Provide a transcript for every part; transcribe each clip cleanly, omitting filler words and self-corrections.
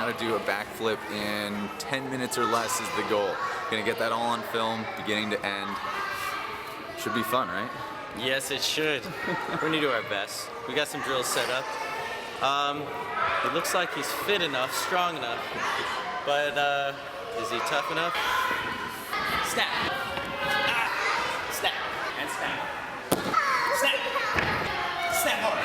how to do a backflip in 10 minutes or less is the goal. Gonna get that all on film, beginning to end. Should be fun, right? Yes, it should. We're gonna do our best. We got some drills set up. It looks like he's fit enough, strong enough, but is he tough enough? Snap! Ah! Snap! And snap! Snap! Snap hard!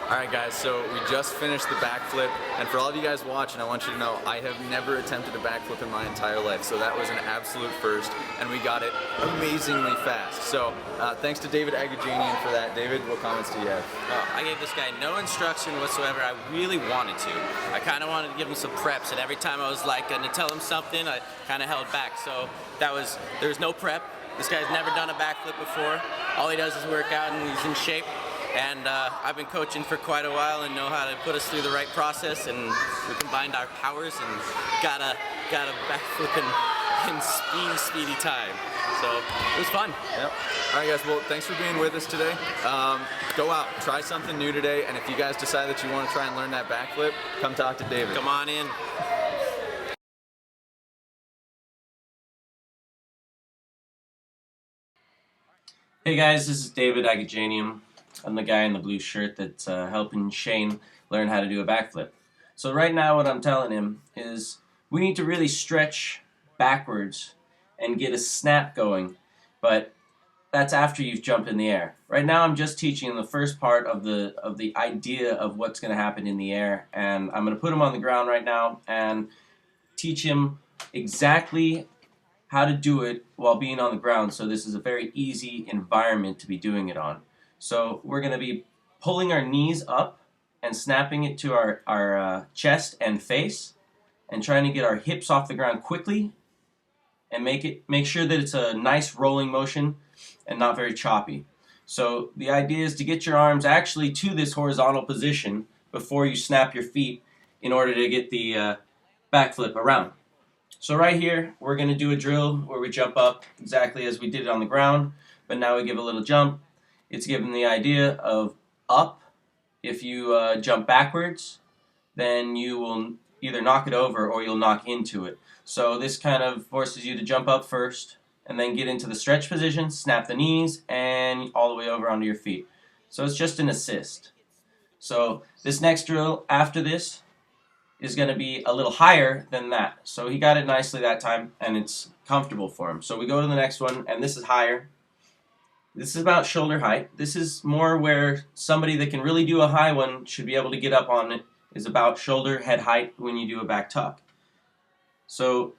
Alright guys, so we just finished the backflip, and for all of you guys watching, I want you to know I have never attempted a backflip in my entire life, so that was an absolute first, and we got it amazingly fast. So thanks to David Agajanian for that. David, what comments do you have? I gave this guy no instruction whatsoever. I really wanted to. I kind of wanted to give him some preps, and every time I was like going to tell him something, I kind of held back. So there was no prep. This guy's never done a backflip before. All he does is work out, and he's in shape. And I've been coaching for quite a while and know how to put us through the right process, and we combined our powers and got a backflip in speedy time. So it was fun. Yep. All right, guys. Well, thanks for being with us today. Go out, try something new today, and if you guys decide that you want to try and learn that backflip, come talk to David. Come on in. Hey guys, this is David Agajanian. I'm the guy in the blue shirt that's helping Shane learn how to do a backflip. So right now what I'm telling him is we need to really stretch backwards and get a snap going, but that's after you've jumped in the air. Right now I'm just teaching him the first part of the idea of what's going to happen in the air, and I'm going to put him on the ground right now and teach him exactly how to do it while being on the ground, so this is a very easy environment to be doing it on. So we're going to be pulling our knees up and snapping it to our chest and face, and trying to get our hips off the ground quickly and make sure that it's a nice rolling motion and not very choppy. So the idea is to get your arms actually to this horizontal position before you snap your feet in order to get the backflip around. So right here we're going to do a drill where we jump up exactly as we did it on the ground, but now we give a little jump. It's given the idea of up. If you jump backwards, then you will either knock it over or you'll knock into it. So this kind of forces you to jump up first and then get into the stretch position, snap the knees, and all the way over onto your feet. So it's just an assist. So this next drill after this is going to be a little higher than that. So he got it nicely that time, and it's comfortable for him. So we go to the next one, and this is higher. This is about shoulder height. This is more where somebody that can really do a high one should be able to get up on it, is about shoulder head height when you do a back tuck. So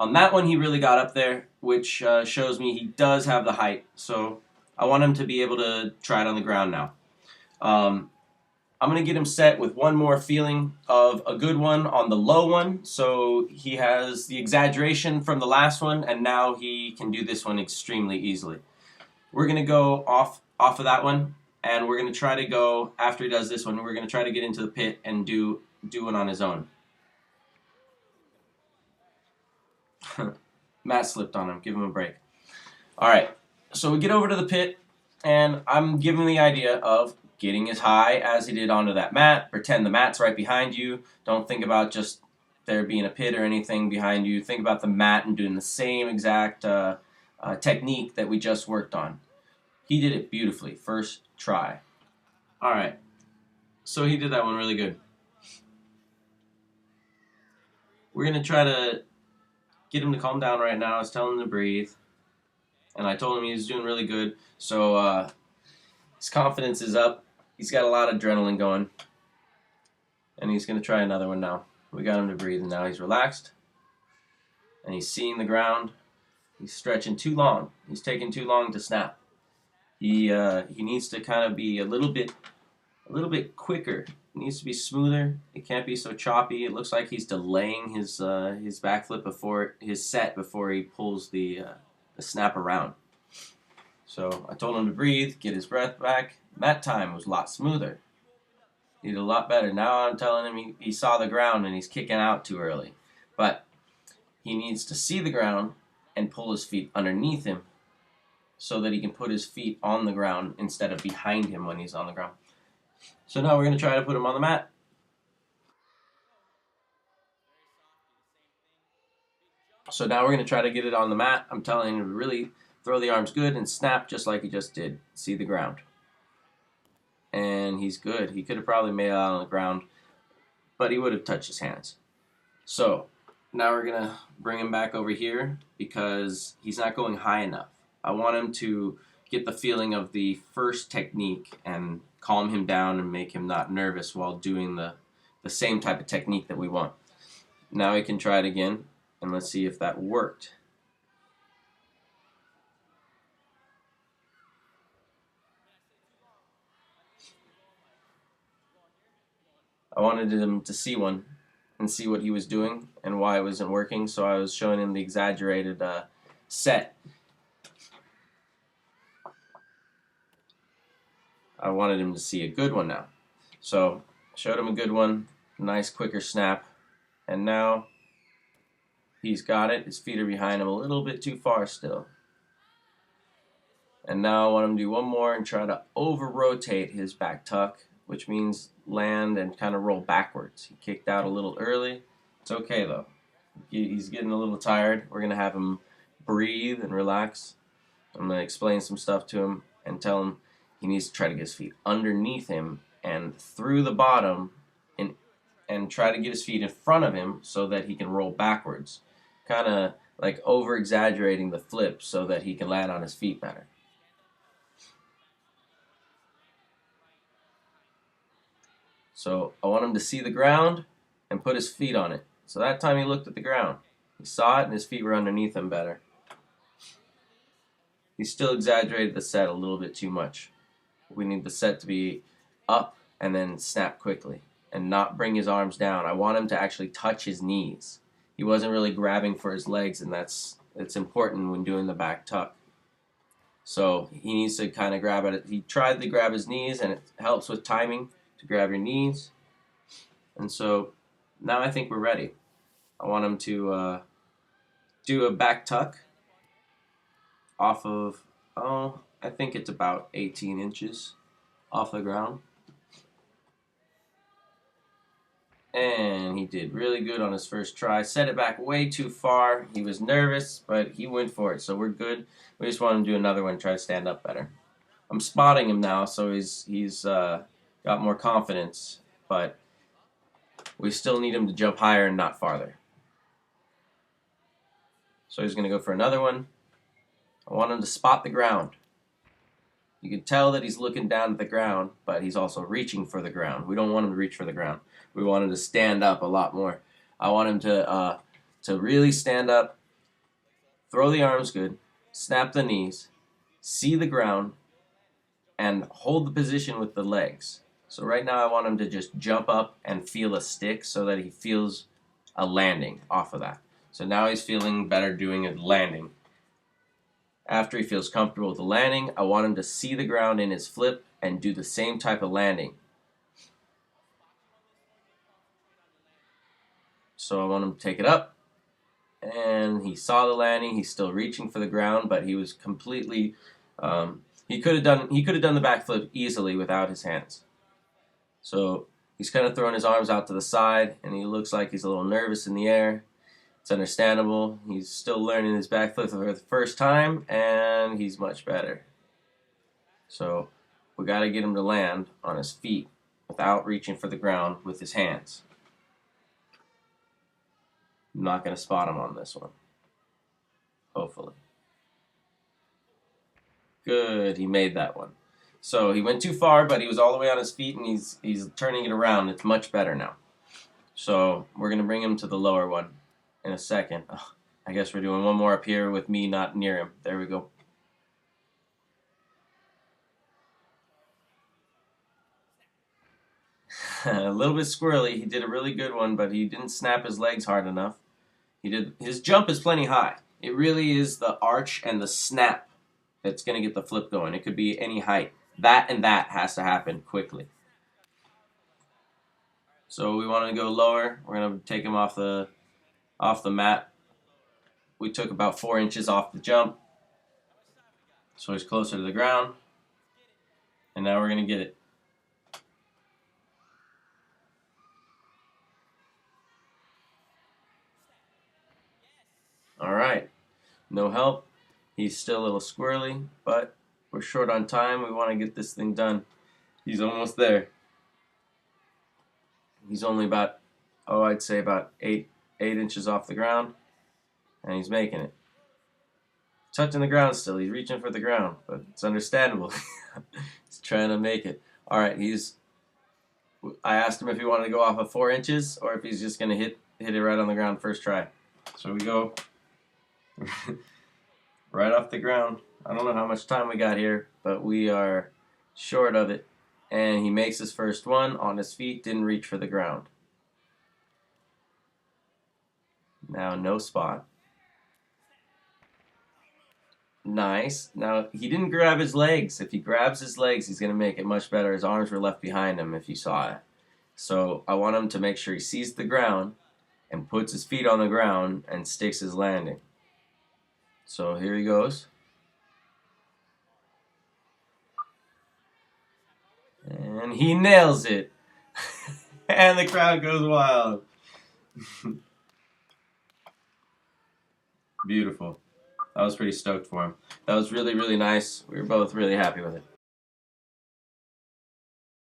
on that one he really got up there, which shows me he does have the height. So I want him to be able to try it on the ground now. I'm going to get him set with one more feeling of a good one on the low one, so he has the exaggeration from the last one, and now he can do this one extremely easily. We're going to go off of that one, and we're going to try to go, after he does this one, we're going to try to get into the pit and do one on his own. Matt slipped on him. Give him a break. Alright, so we get over to the pit, and I'm giving the idea of getting as high as he did onto that mat. Pretend the mat's right behind you. Don't think about just there being a pit or anything behind you. Think about the mat and doing the same exact technique that we just worked on. He did it beautifully. First try. Alright, so he did that one really good. We're going to try to get him to calm down right now. I was telling him to breathe, and I told him he was doing really good. So his confidence is up. He's got a lot of adrenaline going, and he's going to try another one now. We got him to breathe, and now he's relaxed, and he's seeing the ground. He's stretching too long. He's taking too long to snap. He needs to kind of be a little bit quicker. It needs to be smoother. It can't be so choppy. It looks like he's delaying his backflip before his set before he pulls the snap around. So I told him to breathe, get his breath back. That time was a lot smoother. He did a lot better. Now I'm telling him he saw the ground and he's kicking out too early. But he needs to see the ground and pull his feet underneath him so that he can put his feet on the ground instead of behind him when he's on the ground. So now we're going to try to put him on the mat. So now we're going to try to get it on the mat. I'm telling him to really throw the arms good and snap just like he just did. See the ground. And he's good. He could have probably made it out on the ground, but he would have touched his hands. So now we're going to bring him back over here because he's not going high enough. I want him to get the feeling of the first technique and calm him down and make him not nervous while doing the same type of technique that we want. Now he can try it again, and let's see if that worked. I wanted him to see one and see what he was doing and why it wasn't working, so I was showing him the exaggerated set. I wanted him to see a good one now. So showed him a good one, nice quicker snap, and now he's got it. His feet are behind him a little bit too far still. And now I want him to do one more and try to over-rotate his back tuck, which means land and kind of roll backwards. He kicked out a little early. It's okay though. He's getting a little tired. We're going to have him breathe and relax. I'm going to explain some stuff to him and tell him he needs to try to get his feet underneath him and through the bottom and try to get his feet in front of him so that he can roll backwards. Kind of like over-exaggerating the flip so that he can land on his feet better. So I want him to see the ground and put his feet on it. So that time he looked at the ground. He saw it and his feet were underneath him better. He still exaggerated the set a little bit too much. We need the set to be up and then snap quickly and not bring his arms down. I want him to actually touch his knees. He wasn't really grabbing for his legs, and it's important when doing the back tuck. So he needs to kind of grab at it. He tried to grab his knees, and it helps with timing to grab your knees. And so now I think we're ready. I want him to do a back tuck off of, I think it's about 18 inches off the ground. And he did really good on his first try. Set it back way too far. He was nervous, but he went for it, so we're good. We just want him to do another one, try to stand up better. I'm spotting him now, so he's got more confidence, but we still need him to jump higher and not farther. So he's going to go for another one. I want him to spot the ground. You can tell that he's looking down at the ground, but he's also reaching for the ground. We don't want him to reach for the ground. We want him to stand up a lot more. I want him to really stand up, throw the arms good, snap the knees, see the ground, and hold the position with the legs. So right now I want him to just jump up and feel a stick so that he feels a landing off of that. So now he's feeling better doing a landing. After he feels comfortable with the landing, I want him to see the ground in his flip and do the same type of landing. So I want him to take it up, and he saw the landing. He's still reaching for the ground, but he was completely. He could have done the backflip easily without his hands. So he's kind of throwing his arms out to the side, and he looks like he's a little nervous in the air. It's understandable. He's still learning his backflip for the first time, and he's much better. So we got to get him to land on his feet without reaching for the ground with his hands. I'm not going to spot him on this one. Hopefully. Good, he made that one. So he went too far, but he was all the way on his feet, and he's turning it around. It's much better now. So we're going to bring him to the lower one in a second. Oh, I guess we're doing one more up here with me not near him. There we go. A little bit squirrely. He did a really good one, but he didn't snap his legs hard enough. His jump is plenty high. It really is the arch and the snap that's going to get the flip going. It could be any height. That and that has to happen quickly. So we want to go lower. We're gonna take him off the mat. We took about 4 inches off the jump, so he's closer to the ground. And now we're gonna get it. All right, no help. He's still a little squirrely, but we're short on time. We want to get this thing done. He's almost there. He's only about, oh, I'd say about 8 inches off the ground, and he's making it. Touching the ground still. He's reaching for the ground, but it's understandable. He's trying to make it. All right, I asked him if he wanted to go off of 4 inches or if he's just gonna hit it right on the ground first try. So we go right off the ground. I don't know how much time we got here, but we are short of it. And he makes his first one on his feet, didn't reach for the ground. Now no spot. Nice. Now, he didn't grab his legs. If he grabs his legs, he's going to make it much better. His arms were left behind him if you saw it. So I want him to make sure he sees the ground and puts his feet on the ground and sticks his landing. So here he goes. And he nails it. And the crowd goes wild. Beautiful. I was pretty stoked for him. That was really, really nice. We were both really happy with it.